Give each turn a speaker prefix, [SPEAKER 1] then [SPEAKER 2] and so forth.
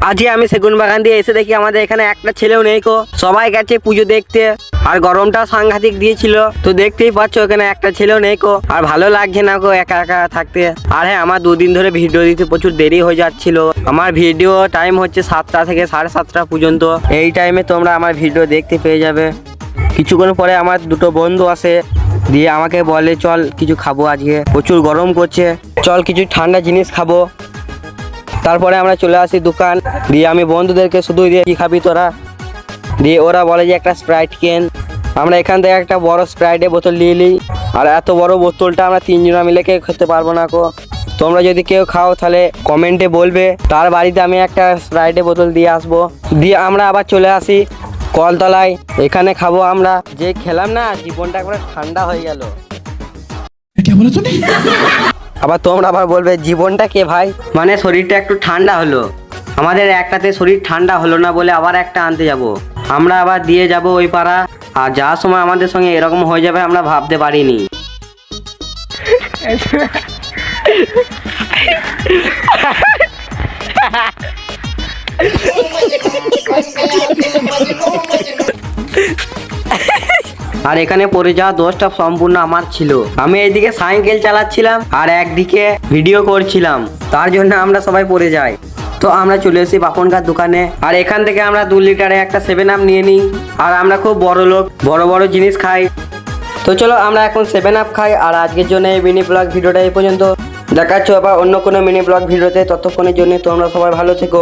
[SPEAKER 1] আজকে আমি সেগুন বাগান দিয়ে এসে দেখি আমাদের এখানে একটা ছেলেও নেই কো, সবাই গেছে পুজো দেখতে। আর গরমটা সাংঘাতিক দিয়েছিল, তো দেখতেই পাচ্ছ এখানে একটা ছেলেও নেই কো। আর ভালো লাগছে না কো একা একা থাকতে। আর হ্যাঁ, আমার দুদিন ধরে ভিডিও দিতে প্রচুর দেরি হয়ে যাচ্ছিল। আমার ভিডিও টাইম হচ্ছে 7টা থেকে 7:30 পর্যন্ত। এই টাইমে তোমরা আমার ভিডিও দেখতে পেয়ে যাবে। কিছুক্ষণ পরে আমার দুটো বন্ধু আসে, দিয়ে আমাকে বলে চল কিছু খাবো, আজকে প্রচুর গরম করছে, চল কিছু ঠান্ডা জিনিস খাবো। তারপরে আমরা চলে আসি দোকান, দিয়ে আমি বন্ধুদেরকে শুধু দিয়ে কি খাবি তোরা, দিয়ে ওরা বলে যে একটা স্প্রাইট কেন। আমরা এখান থেকে একটা বড় স্প্রাইটের বোতল নিয়ে নিই। আর এত বড় বোতলটা আমরা 3 জনা মিলে কেউ খেতে পারবো না কো। তোমরা যদি কেউ খাও তাহলে কমেন্টে বলবে, তার বাড়িতে আমি একটা স্প্রাইটের বোতল দিয়ে আসবো। দিয়ে আমরা আবার চলে আসি কলতলায়, এখানে খাবো আমরা। যে খেলাম না, জীবনটা একবার ঠান্ডা হয়ে গেল। আবার তোমরা আবার বলবে জীবনটা কে ভাই, মানে শরীরটা একটু ঠান্ডা হলো। আমাদের একটাতে শরীর ঠান্ডা হলো না বলে আবার একটা আনতে যাব। আমরা আবার দিয়ে যাব ওই পাড়া। আর যাওয়ার সময় আমাদের সঙ্গে এরকম হয়ে যাবে আমরা ভাবতে পারিনি। আর এখানে পড়ে যাওয়া দোষটা সম্পূর্ণ আমার ছিল। আমি এইদিকে সাইকেল চালাচ্ছিলাম আর একদিকে ভিডিও করছিলাম, তার জন্য আমরা সবাই পড়ে যাই। তো আমরা চলে এসেছি বাপনকার দোকানে। আর এখান থেকে আমরা 2 লিটারে একটা 7 আপ নিয়ে নিই। আর আমরা খুব বড় লোক, বড় বড় জিনিস খাই। তো চলো আমরা এখন 7 আপ খাই। আর আজকের জন্য এই মিনি ব্লগ ভিডিওটা এই পর্যন্ত। দেখাচ্ছ আবার অন্য কোনো মিনি ব্লগ ভিডিওতে। ততক্ষণের জন্য তোমরা সবাই ভালো থেকো।